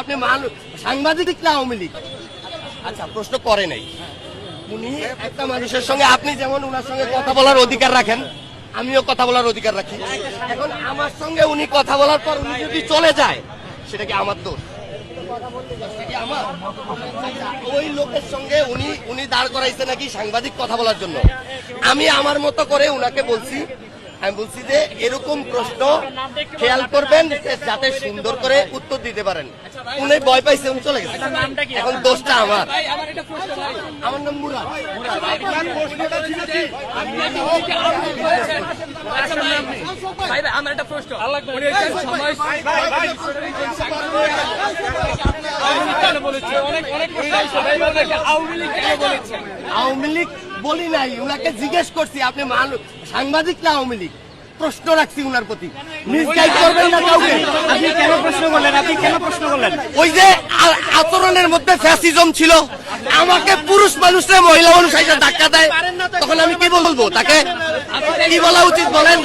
আপনি সাংবাদিক না আওয়ামী লীগ? আচ্ছা, প্রশ্ন করে নাই। উনি একটা মানুষের সঙ্গে, আপনি যেমন উনার সঙ্গে কথা বলার অধিকার রাখেন, আমিও কথা বলার অধিকার রাখি। এখন আমার সঙ্গে উনি কথা বলার পর উনি যদি চলে যায়, সেটা কি আমার দোষ? ওই লোকের সঙ্গে উনি দাঁড় করাইছে নাকি সাংবাদিক কথা বলার জন্য। আমি আমার মতো করে উনাকে বলছি, আমি বলছি যে এরকম প্রশ্ন খেয়াল করবেন যাতে সুন্দর করে উত্তর দিতে পারেন। উনি ভয় পাইছে, উনি চলে গেছে। এখন দোষটা আমার। আমার নাম মুরাদ। আমার একটা প্রশ্ন, আওয়ামী লীগ বলি নাই, উনাকে জিজ্ঞেস করছি আপনি সাংবাদিক না আওয়ামী লীগ, প্রশ্ন রাখছি উনার প্রতি। মিসগাইড করবেন না কাউকে। আপনি কেন প্রশ্ন করলেন? ওই যে আচরণের মধ্যে ফ্যাসিজম ছিল, আমাকে পুরুষ মানুষরা মহিলা মানুষ ধাক্কা দেয়, তখন আমি কি বলবো? তাকে কি বলা উচিত বলেন?